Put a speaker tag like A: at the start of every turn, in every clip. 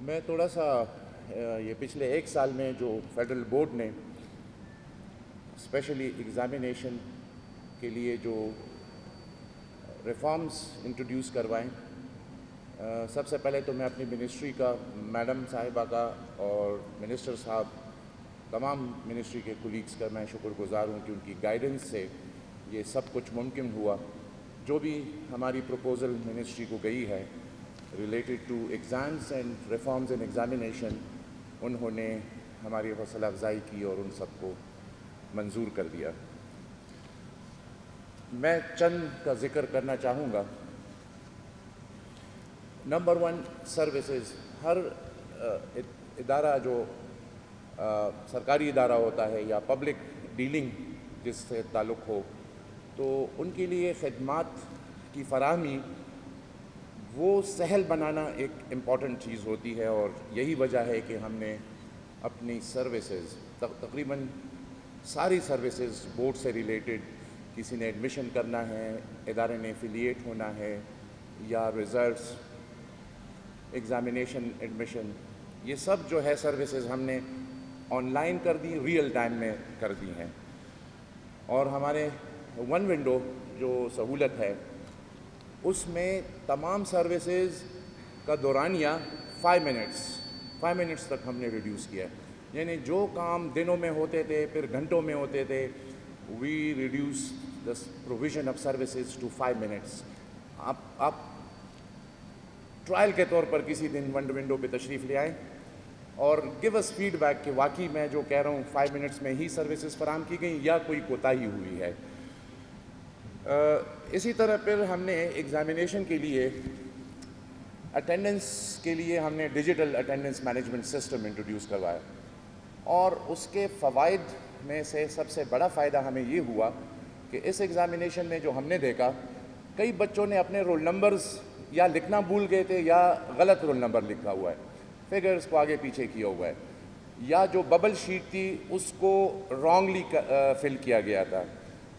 A: میں تھوڑا سا یہ پچھلے ایک سال میں جو فیڈرل بورڈ نے اسپیشلی ایگزامینیشن کے لیے جو ریفارمز انٹروڈیوس کروائیں، سب سے پہلے تو میں اپنی منسٹری کا، میڈم صاحبہ کا اور منسٹر صاحب، تمام منسٹری کے کولیگز کا میں شکر گزار ہوں کہ ان کی گائیڈنس سے یہ سب کچھ ممکن ہوا۔ جو بھی ہماری پروپوزل منسٹری کو گئی ہے related to exams and reforms in examination, انہوں نے ہماری حوصلہ افزائی کی اور ان سب کو منظور کر دیا۔ میں چند کا ذکر کرنا چاہوں گا۔ Number 1، services. ہر ادارہ جو سرکاری ادارہ ہوتا ہے یا پبلک ڈیلنگ جس سے تعلق ہو، تو ان کے لیے خدمات کی فراہمی وہ سہل بنانا ایک امپورٹنٹ چیز ہوتی ہے، اور یہی وجہ ہے کہ ہم نے اپنی سروسز، تقریباً ساری سروسز بورڈ سے ریلیٹڈ، کسی نے ایڈمیشن کرنا ہے، ادارے نے ایفیلیٹ ہونا ہے، یا ریزلٹس، ایگزامینیشن، ایڈمیشن، یہ سب جو ہے سروسز ہم نے آن لائن کر دی، ریئل ٹائم میں کر دی ہیں۔ اور ہمارے ون ونڈو جو سہولت ہے، اس میں تمام سروسز کا دورانیہ 5 منٹس تک ہم نے ریڈیوس کیا ہے۔ یعنی جو کام دنوں میں ہوتے تھے پھر گھنٹوں میں ہوتے تھے، we reduce the provision of services to 5 minutes. آپ ٹرائل کے طور پر کسی دن ون ونڈو پہ تشریف لے آئیں اور گیو اس فیڈ بیک کہ واقعی میں جو کہہ رہا ہوں 5 منٹس میں ہی سروسز فراہم کی گئیں یا کوئی کوتاہی ہوئی ہے۔ اسی طرح پھر ہم نے ایگزامینیشن کے لیے، اٹینڈنس کے لیے ہم نے digital attendance management system introduce کروایا، اور اس کے فوائد میں سے سب سے بڑا فائدہ ہمیں یہ ہوا کہ اس ایگزامینیشن میں جو ہم نے دیکھا، کئی بچوں نے اپنے رول نمبرز یا لکھنا بھول گئے تھے یا غلط رول نمبر لکھا ہوا ہے، فگرز کو آگے پیچھے کیا ہوا ہے، یا جو ببل شیٹ تھی اس کو رانگلی فل کیا گیا تھا۔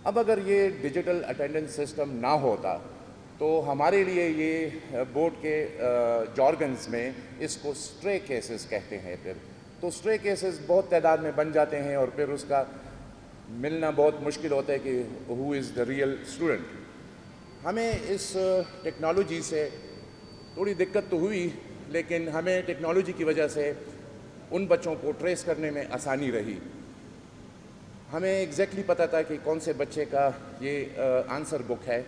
A: اب اگر یہ ڈیجیٹل اٹینڈنس سسٹم نہ ہوتا تو ہمارے لیے یہ بورڈ کے جارگنز میں اس کو اسٹرے کیسز کہتے ہیں، پھر تو اسٹرے کیسز بہت تعداد میں بن جاتے ہیں، اور پھر اس کا ملنا بہت مشکل ہوتا ہے کہ ہو از دا ریئل اسٹوڈنٹ۔ ہمیں اس ٹیکنالوجی سے تھوڑی دقت تو ہوئی، لیکن ہمیں ٹیکنالوجی کی وجہ سے ان بچوں کو ٹریس کرنے میں آسانی رہی۔ ہمیں ایگزیکٹلی پتہ تھا کہ کون سے بچے کا یہ آنسر بک ہے،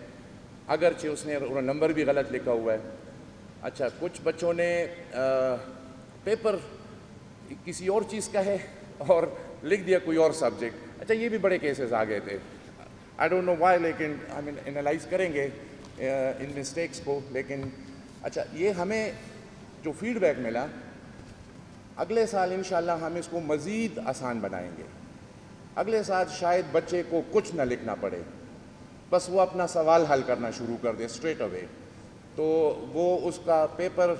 A: اگرچہ اس نے نمبر بھی غلط لکھا ہوا ہے۔ اچھا، کچھ بچوں نے پیپر کسی اور چیز کا ہے اور لکھ دیا کوئی اور سبجیکٹ۔ اچھا، یہ بھی بڑے کیسز آ گئے تھے، آئی ڈونٹ نو وائی، لیکن ہم انالائز کریں گے ان مسٹیکس کو۔ لیکن اچھا، یہ ہمیں جو فیڈ بیک ملا، اگلے سال انشاءاللہ ہم اس کو مزید آسان بنائیں گے۔ اگلے سال شاید بچے کو کچھ نہ لکھنا پڑے، بس وہ اپنا سوال حل کرنا شروع کر دے اسٹریٹ اوے، تو وہ اس کا پیپر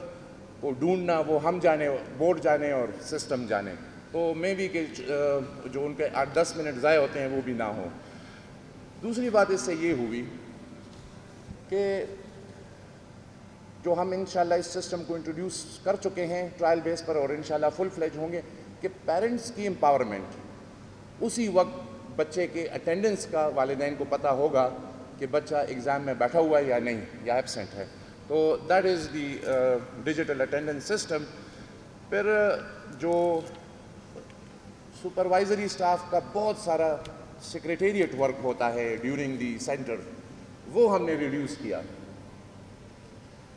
A: کو ڈھونڈنا وہ ہم جانے، بورڈ جانے اور سسٹم جانے، تو میں بھی کہ جو ان کے 8-10 منٹ ضائع ہوتے ہیں وہ بھی نہ ہوں۔ دوسری بات اس سے یہ ہوئی کہ جو ہم انشاءاللہ اس سسٹم کو انٹروڈیوس کر چکے ہیں ٹرائل بیس پر، اور انشاءاللہ فل فلیج ہوں گے، کہ پیرنٹس کی امپاورمنٹ، اسی وقت بچے کے اٹینڈنس کا والدین کو پتہ ہوگا کہ بچہ ایگزام میں بیٹھا ہوا ہے یا نہیں، یا ایبسینٹ ہے، تو that is the digital attendance system. پھر جو سپروائزری اسٹاف کا بہت سارا سیکریٹریٹ ورک ہوتا ہے ڈیورنگ دی سینٹر، وہ ہم نے ریڈیوس کیا۔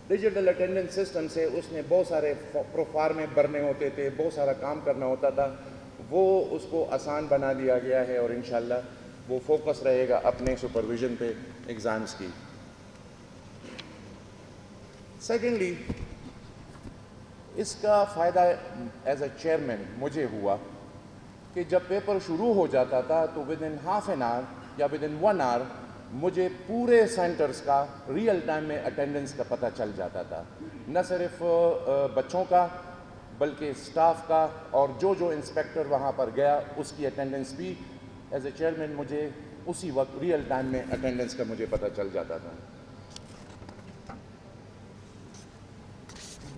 A: ڈیجیٹل اٹینڈنس سسٹم سے اس نے بہت سارے پروفارمے بھرنے ہوتے تھے، بہت سارا کام کرنا ہوتا تھا، وہ اس کو آسان بنا دیا گیا ہے، اور انشاءاللہ وہ فوکس رہے گا اپنے سپرویژن پہ ایگزامز کی۔ سیکنڈلی، اس کا فائدہ ایز اے چیئرمین مجھے ہوا کہ جب پیپر شروع ہو جاتا تھا تو ودن ہاف این آور یا ودن 1 آور مجھے پورے سینٹرز کا ریئل ٹائم میں اٹینڈنس کا پتہ چل جاتا تھا، نہ صرف بچوں کا بلکہ اسٹاف کا، اور جو انسپیکٹر وہاں پر گیا اس کی اٹینڈنس بھی ایز اے چیئرمین مجھے اسی وقت ریئل ٹائم میں اٹینڈنس کا مجھے پتہ چل جاتا تھا۔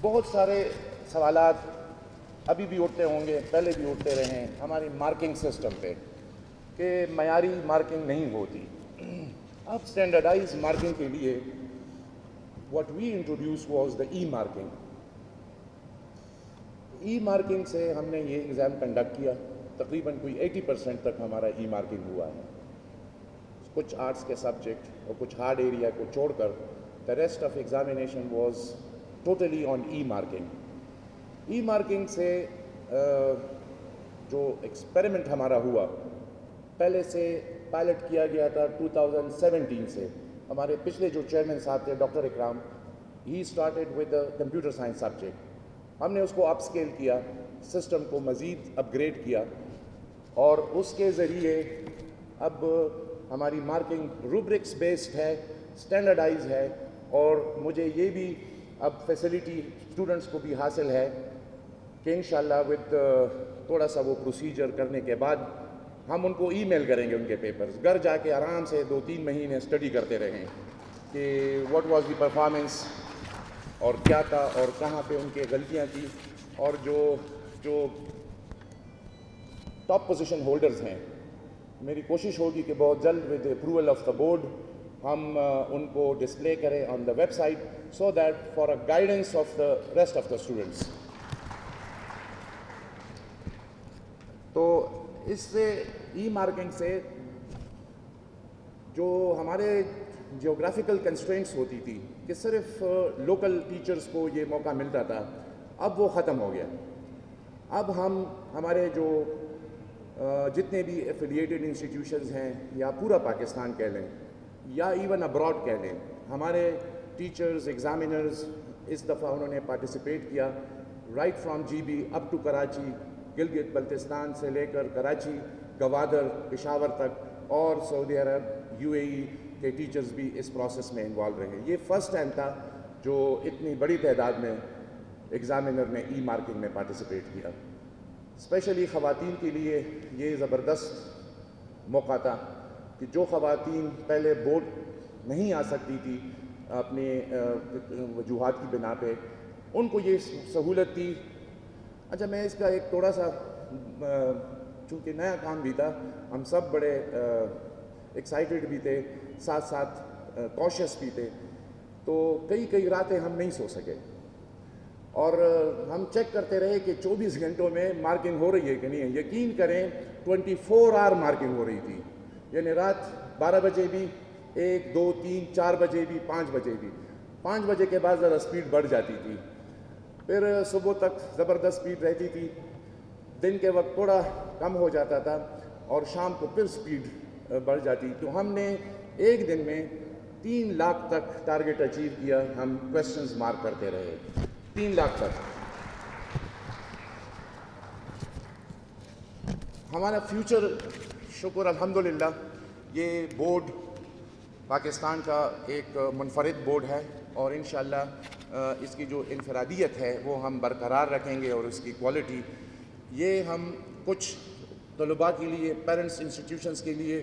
A: بہت سارے سوالات ابھی بھی اٹھتے ہوں گے, پہلے بھی اٹھتے رہے ہیں ہماری مارکنگ سسٹم پہ کہ معیاری مارکنگ نہیں ہوتی. اب اسٹینڈرڈائز مارکنگ کے لیے what we introduced was the e-marking. e-marking سے ہم نے یہ ایگزام کنڈکٹ کیا, تقریباً کوئی 80% تک ہمارا e-marking ہوا ہے. کچھ آرٹس کے سبجیکٹ اور کچھ ہارڈ ایریا کو چھوڑ کر the rest of examination was totally on e-marking. e-marking سے جو ایکسپیریمنٹ ہمارا ہوا, پہلے سے پائلٹ کیا گیا تھا 2017 سے. ہمارے پچھلے جو چیئرمین صاحب تھے doctor Ikram, he started with computer science subject. ہم نے اس کو اپ اسکیل کیا, سسٹم کو مزید اپ گریڈ کیا, اور اس کے ذریعے اب ہماری مارکنگ روبرکس بیسڈ ہے, اسٹینڈرڈائز ہے, اور مجھے یہ بھی اب فیسلٹی اسٹوڈنٹس کو بھی حاصل ہے کہ انشاءاللہ ود تھوڑا سا وہ پروسیجر کرنے کے بعد ہم ان کو ای میل کریں گے ان کے پیپرز. گھر جا کے آرام سے 2-3 مہینے اسٹڈی کرتے رہیں کہ واٹ واز دی پرفارمنس, اور کیا تھا اور کہاں پہ ان کے غلطیاں تھیں. اور جو ٹاپ پوزیشن ہولڈرز ہیں, میری کوشش ہوگی کہ بہت جلد with approval of the board ہم ان کو ڈسپلے کریں on the website, so that for a guidance of the rest of the students. تو اس سے ای مارکنگ سے جو ہمارے جیوگرافیکل کنسٹرینٹس ہوتی تھی کہ صرف لوکل ٹیچرز کو یہ موقع ملتا تھا, اب وہ ختم ہو گیا. اب ہم ہمارے جو جتنے بھی ایفیلیٹڈ انسٹیٹیوشنز ہیں, یا پورا پاکستان کہہ لیں یا ایون ابراڈ کہہ لیں, ہمارے ٹیچرز ایگزامینرز اس دفعہ انہوں نے پارٹیسپیٹ کیا right from G B up to Karachi, Gilgit Baltistan سے لے کر کراچی, گوادر, پشاور تک, اور سعودی عرب, یو اے ای کے ٹیچرز بھی اس پروسیس میں انوالو رہے. یہ فرسٹ ٹائم تھا جو اتنی بڑی تعداد میں ایگزامینر نے ای مارکنگ میں پارٹیسپیٹ کیا. اسپیشلی خواتین کے لیے یہ زبردست موقع تھا کہ جو خواتین پہلے بورڈ نہیں آ سکتی تھی اپنے وجوہات کی بنا پہ, ان کو یہ سہولت تھی. اچھا, میں اس کا ایک تھوڑا سا, چونکہ نیا کام بھی تھا, ہم سب بڑے ایکسائٹیڈ بھی تھے, ساتھ ساتھ کوشس بھی تھے, تو کئی راتیں ہم نہیں سو سکے, اور ہم چیک کرتے رہے کہ 24 گھنٹوں میں مارکنگ ہو رہی ہے کہ نہیں ہے. یقین کریں 24 آور مارکنگ ہو رہی تھی, یعنی رات 12 بجے بھی, 1, 2, 3, 4 بجے بھی, 5 بجے بھی. 5 بجے کے بعد ذرا اسپیڈ بڑھ جاتی تھی, پھر صبح تک زبردست اسپیڈ رہتی تھی, دن کے وقت تھوڑا کم ہو جاتا تھا, اور شام کو پھر اسپیڈ بڑھ جاتی. تو ہم نے ایک دن میں 3 لاکھ تک ٹارگٹ اچیو کیا. ہم کویسچنز مارک کرتے رہے 3 لاکھ تک. ہمارا فیوچر, شکر الحمدللہ, یہ بورڈ پاکستان کا ایک منفرد بورڈ ہے, اور انشاءاللہ اس کی جو انفرادیت ہے وہ ہم برقرار رکھیں گے, اور اس کی کوالٹی. یہ ہم کچھ طلباء کے لیے, پیرنٹس انسٹیٹیوشنز کے لیے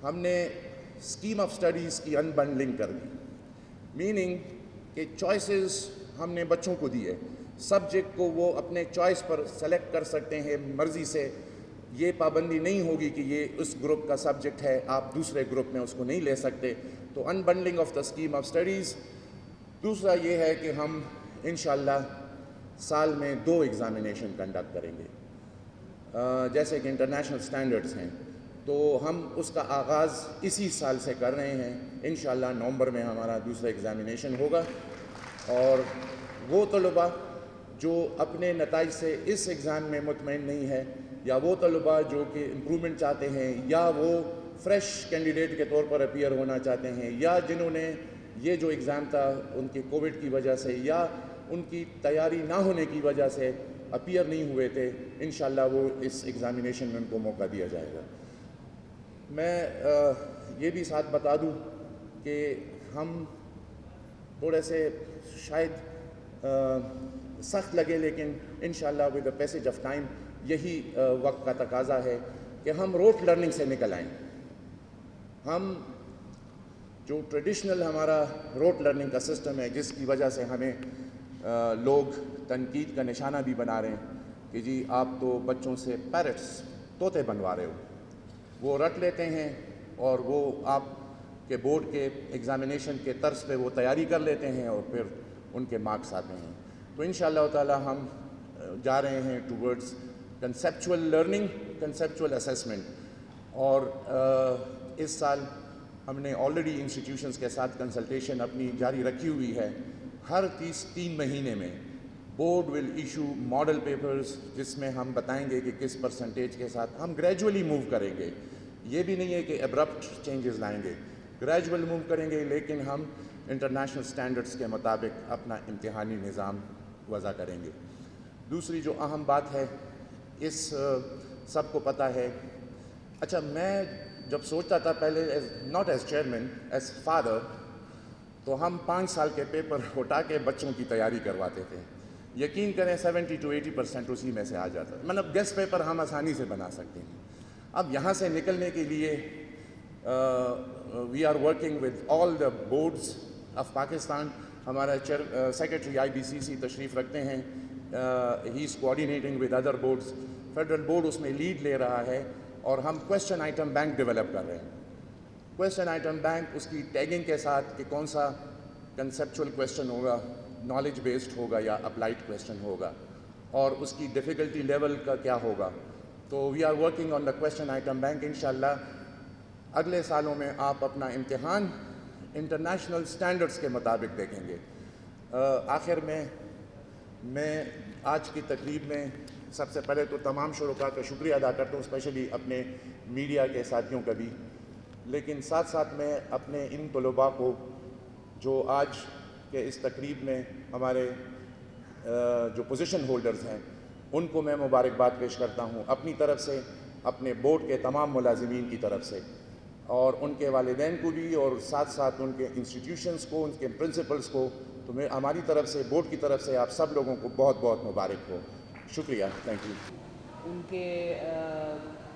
A: ہم نے اسکیم آف اسٹڈیز کی ان بنڈلنگ کر دی, میننگ کہ چوائسز ہم نے بچوں کو دیے, سبجیکٹ کو وہ اپنے چوائس پر سلیکٹ کر سکتے ہیں مرضی سے. یہ پابندی نہیں ہوگی کہ یہ اس گروپ کا سبجیکٹ ہے, آپ دوسرے گروپ میں اس کو نہیں لے سکتے. تو in bundling of the scheme of studies. دوسرا یہ ہے کہ ہم انشاءاللہ سال میں 2 ایگزامینیشن کنڈکٹ کریں گے, جیسے کہ انٹرنیشنل سٹینڈرڈز ہیں, تو ہم اس کا آغاز اسی سال سے کر رہے ہیں. انشاءاللہ نومبر میں ہمارا دوسرا ایگزامینیشن ہوگا, اور وہ طلباء جو اپنے نتائج سے اس ایگزام میں مطمئن نہیں ہے, یا وہ طلباء جو کہ امپرومنٹ چاہتے ہیں, یا وہ فریش کینڈیڈیٹ کے طور پر اپیئر ہونا چاہتے ہیں, یا جنہوں نے یہ جو ایگزام تھا ان کے کووڈ کی وجہ سے یا ان کی تیاری نہ ہونے کی وجہ سے اپیئر نہیں ہوئے تھے, انشاءاللہ وہ اس ایگزامینیشن میں ان کو موقع دیا جائے گا. میں یہ بھی ساتھ بتا دوں کہ ہم تھوڑے سے شاید سخت لگے, لیکن انشاءاللہ with the passage of time یہی وقت کا تقاضا ہے کہ ہم روٹ لرننگ سے نکل آئیں. ہم جو ٹریڈیشنل ہمارا روٹ لرننگ کا سسٹم ہے, جس کی وجہ سے ہمیں لوگ تنقید کا نشانہ بھی بنا رہے ہیں کہ جی آپ تو بچوں سے پیرٹس طوطے بنوا رہے ہو. وہ رٹ لیتے ہیں اور وہ آپ کے بورڈ کے ایگزامینیشن کے طرز پہ وہ تیاری کر لیتے ہیں اور پھر ان کے مارکس آتے ہیں. تو انشاءاللہ تعالی ہم جا رہے ہیں towards conceptual learning, conceptual assessment. اور اس سال ہم نے آلریڈی انسٹیٹیوشنز کے ساتھ کنسلٹیشن اپنی جاری رکھی ہوئی ہے. ہر 3 مہینے میں board will issue model papers جس میں ہم بتائیں گے کہ کس پرسنٹیج کے ساتھ ہم گریجولی موو کریں گے. یہ بھی نہیں ہے کہ ابرپٹ چینجز لائیں گے, گریجول موو کریں گے, لیکن ہم انٹرنیشنل سٹینڈرڈز کے مطابق اپنا امتحانی نظام وضع کریں گے. دوسری جو اہم بات ہے, اس سب کو پتہ ہے, اچھا میں جب سوچتا تھا پہلے not as chairman, as father, تو ہم 5 سال کے پیپر اٹھا کے بچوں کی تیاری کرواتے تھے. یقین کریں 70 to 80% اسی میں سے آ جاتا ہے. مطلب گیسٹ پیپر ہم آسانی سے بنا سکتے ہیں. اب یہاں سے نکلنے کے لیے we are working with all the boards of Pakistan. ہمارا سیکرٹری IBCC تشریف رکھتے ہیں, he is coordinating with other boards. Federal board اس میں لیڈ لے رہا ہے اور ہم کویسچن آئٹم بینک ڈیولپ کر رہے ہیں. کویسچن آئٹم بینک اس کی ٹیگنگ کے ساتھ کہ کون سا کنسیپچول کویسچن ہوگا, نالج بیسڈ ہوگا یا اپلائڈ کویسچن ہوگا, اور اس کی ڈیفیکلٹی لیول کا کیا ہوگا. تو we are working on the question item bank. انشاءاللہ اگلے سالوں میں آپ اپنا امتحان انٹرنیشنل سٹینڈرڈز کے مطابق دیکھیں گے. آخر میں آج کی تقریب میں سب سے پہلے تو تمام شرکاء کا شکریہ ادا کرتا ہوں, اسپیشلی اپنے میڈیا کے ساتھیوں کا بھی, لیکن ساتھ ساتھ میں اپنے ان طلباء کو جو آج کے اس تقریب میں ہمارے جو پوزیشن ہولڈرز ہیں ان کو میں مبارکباد پیش کرتا ہوں اپنی طرف سے, اپنے بورڈ کے تمام ملازمین کی طرف سے, اور ان کے والدین کو بھی, اور ساتھ ساتھ ان کے انسٹیٹیوشنز کو, ان کے پرنسپلز کو. تو میں ہماری طرف سے, بورڈ کی طرف سے آپ سب لوگوں کو بہت بہت مبارک ہو. شکریہ, تھینک یو.
B: ان کے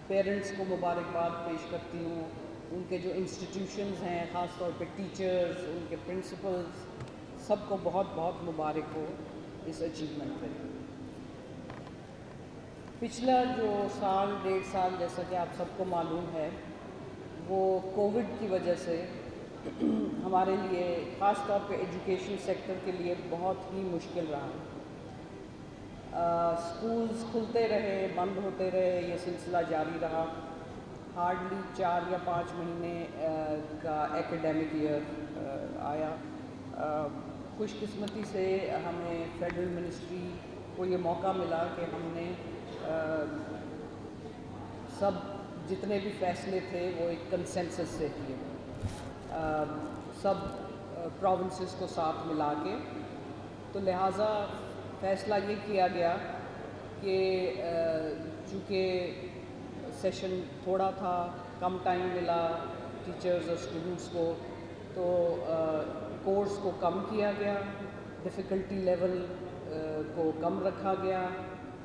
B: پیرنٹس کو مبارکباد پیش کرتی ہوں. ان کے جو انسٹیٹیوشنز ہیں, خاص طور پہ ٹیچرز, ان کے پرنسپلز, سب کو بہت بہت مبارک ہو اس اچیومنٹ پہ. پچھلا جو سال 1.5 سال جیسا کہ آپ سب کو معلوم ہے, وہ کووڈ کی وجہ سے ہمارے لیے, خاص طور پہ ایجوکیشن سیکٹر کے لیے بہت ہی مشکل رہا. اسکولز کھلتے رہے, بند ہوتے رہے, یہ سلسلہ جاری رہا. ہارڈلی 4 یا 5 مہینے کا ایکیڈیمک ایئر آیا. خوش قسمتی سے ہمیں فیڈرل منسٹری کو یہ موقع ملا کہ ہم نے سب جتنے بھی فیصلے تھے وہ ایک کنسنسس سے کیے, سب پروونسز کو ساتھ ملا کے. تو لہٰذا فیصلہ یہ کیا گیا کہ چونکہ سیشن تھوڑا تھا, کم ٹائم ملا ٹیچرز اور اسٹوڈنٹس کو, تو کورس کو کم کیا گیا, ڈیفیکلٹی لیول کو کم رکھا گیا.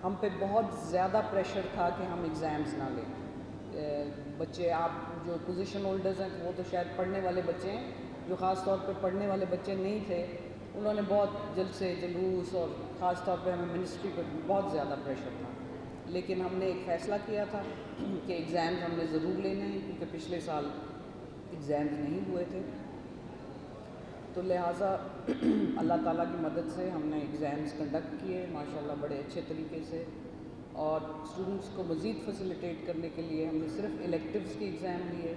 B: ہم پہ بہت زیادہ پریشر تھا کہ ہم ایگزامز نہ لیں. بچے, آپ جو پوزیشن ہولڈرز ہیں وہ تو شاید پڑھنے والے بچے ہیں, جو خاص طور پہ پڑھنے والے بچے نہیں تھے انہوں نے بہت جلد سے جلوس, اور خاص طور پہ ہمیں منسٹری پہ بہت زیادہ پریشر تھا. لیکن ہم نے ایک فیصلہ کیا تھا کہ ایگزامز ہم نے ضرور لینے ہیں, کیونکہ پچھلے سال ایگزامز نہیں ہوئے تھے. تو لہٰذا اللہ تعالیٰ کی مدد سے ہم نے ایگزامز کنڈکٹ کیے ماشاءاللہ بڑے اچھے طریقے سے. اور اسٹوڈنٹس کو مزید فیسیلیٹیٹ کرنے کے لیے ہم نے صرف الیکٹیوز کے ایگزام لیے,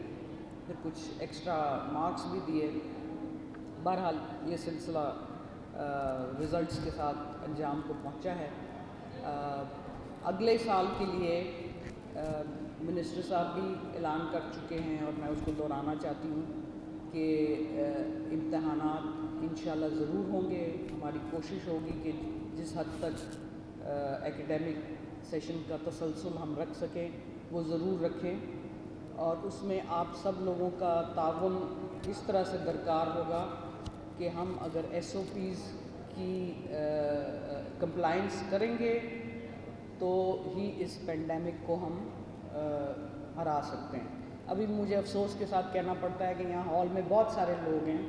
B: پھر کچھ ایکسٹرا مارکس بھی دیے. بہرحال یہ سلسلہ رزلٹس کے ساتھ انجام کو پہنچا ہے. اگلے سال کے لیے منسٹر صاحب بھی اعلان کر چکے ہیں, اور میں اس کو دہرانا چاہتی ہوں کہ امتحانات انشاءاللہ ضرور ہوں گے. ہماری کوشش ہوگی کہ جس حد تک ایکیڈیمک سیشن کا تسلسل ہم رکھ سکیں وہ ضرور رکھیں, اور اس میں آپ سب لوگوں کا تعاون اس طرح سے درکار ہوگا کہ ہم اگر SOPs کی کمپلائنس کریں گے تو ہی اس پینڈیمک کو ہم ہرا سکتے ہیں. ابھی مجھے افسوس کے ساتھ کہنا پڑتا ہے کہ یہاں ہال میں بہت سارے لوگ ہیں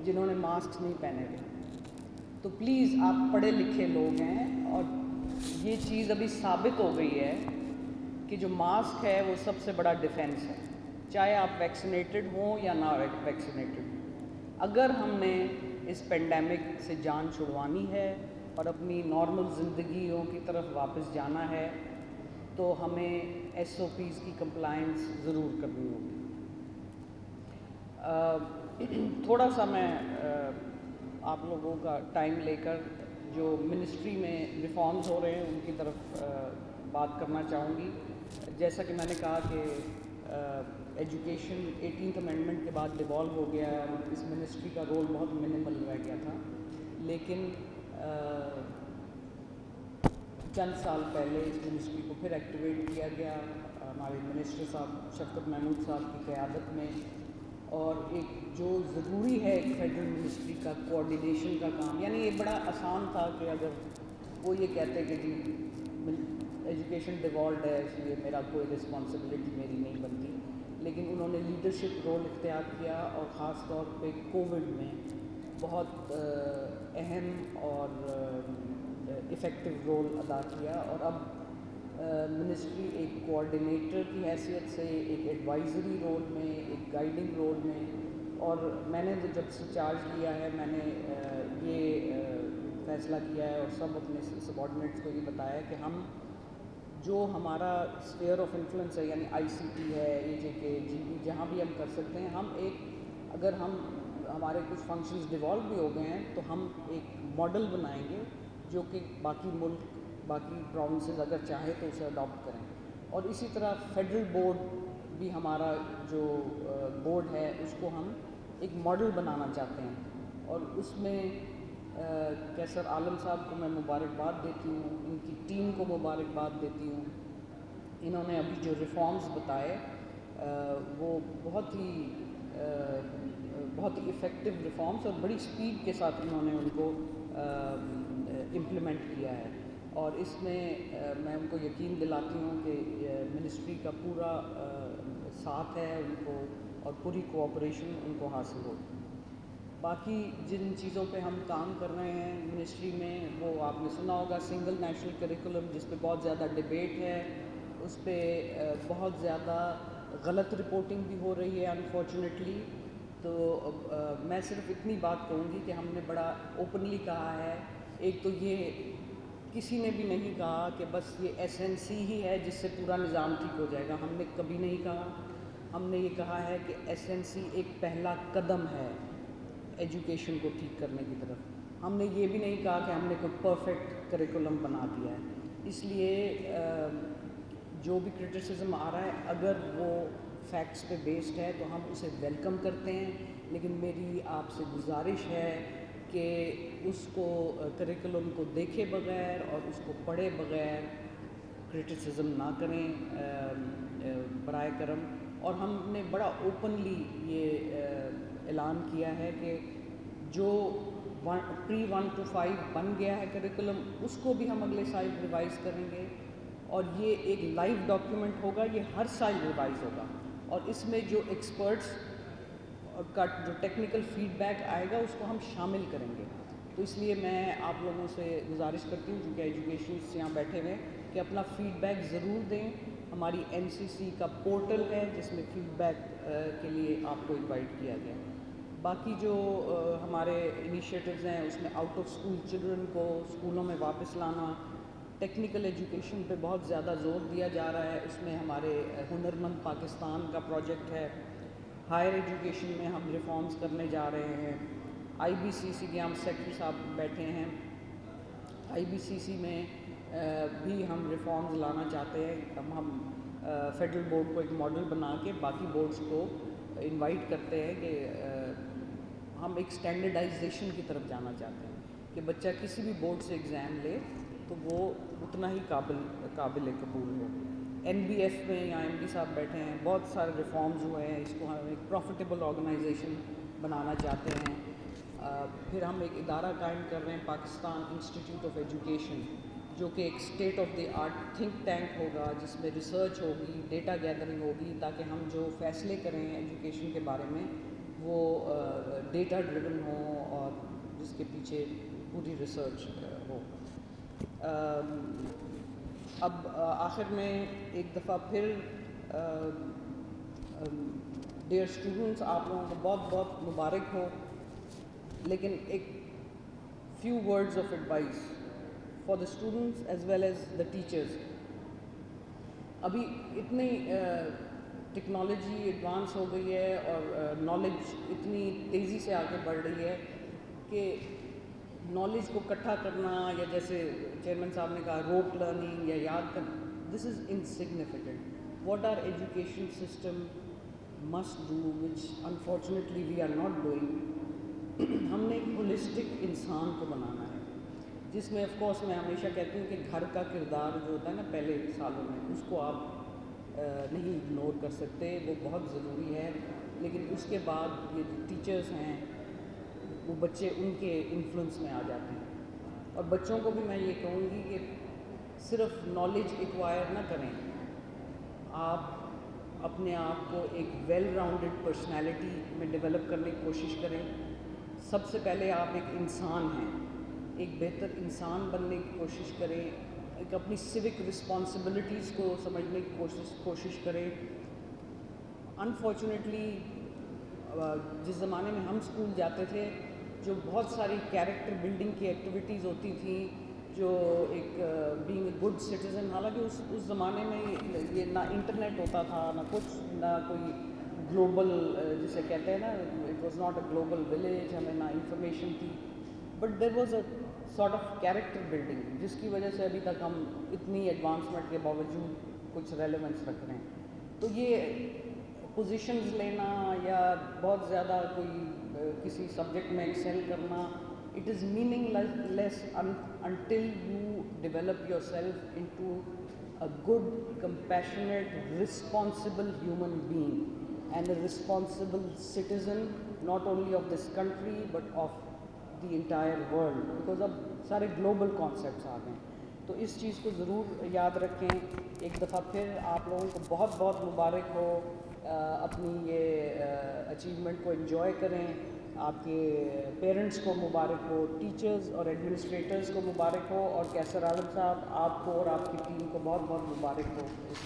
B: جنہوں نے ماسک نہیں پہنے ہوئے, تو پلیز آپ پڑھے لکھے لوگ ہیں اور یہ چیز ابھی ثابت ہو گئی ہے کہ جو ماسک ہے وہ سب سے بڑا ڈیفینس ہے، چاہے آپ ویکسینیٹڈ ہوں یا نہ ویکسینیٹڈ۔ اگر ہم نے اس پینڈیمک سے جان چھڑوانی ہے اور اپنی نارمل زندگیوں کی طرف واپس جانا ہے تو ہمیں ایس او پیز کی کمپلائنس ضرور کرنی ہوگی۔ تھوڑا سا میں آپ لوگوں کا ٹائم لے کر جو منسٹری میں ریفارمز ہو رہے ہیں ان کی طرف بات کرنا چاہوں گی۔ جیسا کہ میں نے کہا کہ ایجوکیشن 18th امینڈمنٹ کے بعد ڈیوالو ہو گیا ہے اور اس منسٹری کا رول بہت منیمل رہ گیا تھا، لیکن چند سال پہلے اس منسٹری کو پھر ایکٹیویٹ کیا گیا ہمارے منسٹر صاحب شفقت محمود صاحب کی قیادت میں، اور ایک جو ضروری ہے ایک فیڈرل منسٹری کا کوآرڈینیشن کا کام، یعنی یہ بڑا آسان تھا کہ اگر وہ یہ کہتے کہ جی ایجوکیشن ڈیوالوڈ ہے اس لیے میرا کوئی رسپانسبلٹی میری نہیں بنتی، لیکن انہوں نے لیڈرشپ رول اختیار کیا اور خاص طور پہ کووڈ میں بہت اہم اور افیکٹو رول ادا کیا، اور اب منسٹری ایک کوآرڈینیٹر کی حیثیت سے، ایک ایڈوائزری رول میں، ایک گائیڈنگ رول میں، اور میں نے جب سے چارج لیا ہے میں نے یہ فیصلہ کیا ہے اور سب اپنے سبارڈینیٹس کو یہ بتایا ہے کہ ہم جو ہمارا اسفیئر آف انفلوئنس ہے، یعنی آئی سی ٹی ہے، اے جے کے، جی بی، جہاں بھی ہم کر سکتے ہیں، ہم ایک اگر ہمارے کچھ فنکشنز ڈیوالو بھی ہو گئے ہیں تو ہم ایک ماڈل بنائیں گے جو کہ باقی ملک، باقی پروونسز اگر چاہے تو اسے اڈاپٹ کریں۔ اور اسی طرح فیڈرل بورڈ بھی ہمارا جو بورڈ ہے اس کو ہم ایک ماڈل بنانا چاہتے ہیں، اور اس میں کیسر عالم صاحب کو میں مبارکباد دیتی ہوں، ان کی ٹیم کو مبارکباد دیتی ہوں۔ انہوں نے ابھی جو ریفارمز بتائے وہ بہت ہی افیکٹو ریفارمز اور بڑی سپیڈ کے ساتھ انہوں نے ان کو امپلیمنٹ کیا ہے، اور اس میں میں ان کو یقین دلاتی ہوں کہ منسٹری کا پورا ساتھ ہے ان کو اور پوری کوآپریشن ان کو حاصل ہوگی۔ باقی جن چیزوں پہ ہم کام کر رہے ہیں منسٹری میں، وہ آپ نے سنا ہوگا سنگل نیشنل کریکولم، جس پہ بہت زیادہ ڈبیٹ ہے، اس پہ بہت زیادہ غلط رپورٹنگ بھی ہو رہی ہے انفارچونیٹلی۔ تو میں صرف اتنی بات کہوں گی کہ ہم نے بڑا اوپنلی کہا ہے، ایک تو یہ کسی نے بھی نہیں کہا کہ بس یہ ایس این سی ہی ہے جس سے پورا نظام ٹھیک ہو جائے گا، ہم نے کبھی نہیں کہا۔ ہم نے یہ کہا ہے کہ ایس این سی ایک پہلا قدم ہے ایجوکیشن کو ٹھیک کرنے کی طرف۔ ہم نے یہ بھی نہیں کہا کہ ہم نے کوئی پرفیکٹ کریکولم بنا دیا ہے، اس لیے جو بھی کرٹیسزم آ رہا ہے اگر وہ فیکٹس پہ بیسڈ ہے تو ہم اسے ویلکم کرتے ہیں، لیکن میری آپ سے گزارش ہے کہ اس کو کریکولم کو دیکھے بغیر اور اس کو پڑھے بغیر کرٹیسزم نہ کریں برائے کرم۔ اور ہم نے بڑا اوپنلی یہ اعلان کیا ہے کہ جو پری 1 to 5 بن گیا ہے کریکولم اس کو بھی ہم اگلے سال ریوائز کریں گے، اور یہ ایک لائیو ڈاکیومنٹ ہوگا، یہ ہر سال ریوائز ہوگا، اور اس میں جو ایکسپرٹس کا جو ٹیکنیکل فیڈ بیک آئے گا اس کو ہم شامل کریں گے۔ تو اس لیے میں آپ لوگوں سے گزارش کرتی ہوں جو کہ ایجوکیشنسٹ یہاں بیٹھے ہوئے کہ اپنا فیڈ بیک ضرور دیں۔ ہماری این سی سی کا پورٹل ہے جس میں فیڈ بیک کے لیے آپ کو انوائٹ کیا گیا۔ باقی جو ہمارے انیشیٹوز ہیں اس میں آؤٹ آف اسکول چلڈرن کو اسکولوں میں واپس لانا، ٹیکنیکل ایجوکیشن پہ بہت زیادہ زور دیا جا رہا ہے، اس میں ہمارے ہنرمند پاکستان کا پروجیکٹ ہے۔ ہائر ایجوکیشن میں ہم ریفارمز کرنے جا رہے ہیں۔ آئی بی سی سی کے ہم سیکٹری صاحب بیٹھے ہیں، آئی بی سی سی میں بھی ہم ریفارمز لانا چاہتے ہیں۔ ہم فیڈرل بورڈ کو ایک ماڈل بنا کے باقی بورڈز کو انوائٹ کرتے ہیں کہ ہم ایک اسٹینڈرڈائزیشن کی طرف جانا چاہتے ہیں کہ بچہ کسی بھی بورڈ سے ایگزام لے تو وہ اتنا ہی قابل قبول ہو۔ این بی ایف میں یا ایم ڈی صاحب بیٹھے ہیں، بہت سارے ریفارمز ہوئے ہیں، اس کو ہم ایک پروفیٹیبل آرگنائزیشن بنانا چاہتے ہیں۔ پھر ہم ایک ادارہ قائم کر رہے ہیں پاکستان انسٹیٹیوٹ آف ایجوکیشن، جو کہ ایک state of the art think tank ہوگا جس میں ریسرچ ہوگی، ڈیٹا گیدرنگ ہوگی، تاکہ ہم جو فیصلے کریں ایجوکیشن کے بارے میں وہ ڈیٹا ڈریون ہوں اور جس کے پیچھے پوری ریسرچ ہو. اب آخر میں ایک دفعہ پھر ڈیئر اسٹوڈنٹس آپ لوگوں کو بہت بہت مبارک ہو, لیکن ایک few words of advice for the students as well as the teachers. ابھی اتنی ٹیکنالوجی ایڈوانس ہو گئی ہے اور نالج اتنی تیزی سے آگے بڑھ رہی ہے کہ نالج کو اکٹھا کرنا, یا جیسے چیئرمین صاحب نے کہا روٹ لرننگ یا یاد کرنا, this is insignificant. What our education system must do which unfortunately we are not doing, ہم نے ایک ہولسٹک انسان کو بنانا ہے, جس میں آف کورس میں ہمیشہ کہتی ہوں کہ گھر کا کردار جو ہوتا ہے نا پہلے سالوں میں, اس کو آپ نہیں اگنور کر سکتے, وہ بہت ضروری ہے. لیکن اس کے بعد یہ جو ٹیچرز ہیں وہ بچے ان کے انفلوئنس میں آ جاتے ہیں. اور بچوں کو بھی میں یہ کہوں گی کہ صرف نالج ایکوائر نہ کریں, آپ اپنے آپ کو ایک ویل راؤنڈڈ پرسنالٹی میں ڈیولپ کرنے کی کوشش کریں. سب سے پہلے آپ ایک انسان ہیں, ایک بہتر انسان بننے کی کوشش کریں, ایک اپنی سوک رسپانسبلٹیز کو سمجھنے کی کوشش کریں. انفارچونیٹلی جس زمانے میں ہم اسکول جاتے تھے, جو بہت ساری کیریکٹر بلڈنگ کی ایکٹیویٹیز ہوتی تھیں, جو ایک بینگ اے گڈ سٹیزن, حالانکہ اس زمانے میں یہ نہ انٹرنیٹ ہوتا تھا, نہ کچھ, نہ کوئی گلوبل جسے کہتے ہیں نا, it was not a global village, ہمیں نہ انفارمیشن تھی, but there was a sort of character building, جس کی وجہ سے ابھی تک ہم اتنی ایڈوانسمنٹ کے باوجود کچھ ریلیونس رکھ رہے ہیں. تو یہ پوزیشنز لینا یا بہت زیادہ کوئی کسی سبجیکٹ میں ایکسیل کرنا, it is meaning less until you develop your self into a good, compassionate, responsible human being and a responsible citizen not only of this country but of the entire world, because اب سارے global concepts آ گئے. تو اس چیز کو ضرور یاد رکھیں. ایک دفعہ پھر آپ لوگوں کو بہت بہت مبارک ہو, اپنی یہ اچیومنٹ کو انجوائے کریں. آپ کے پیرنٹس کو مبارک ہو, ٹیچرز اور ایڈمنسٹریٹرز کو مبارک ہو, اور کیسر عالم صاحب آپ کو اور آپ کی ٹیم کو بہت بہت مبارک ہو اس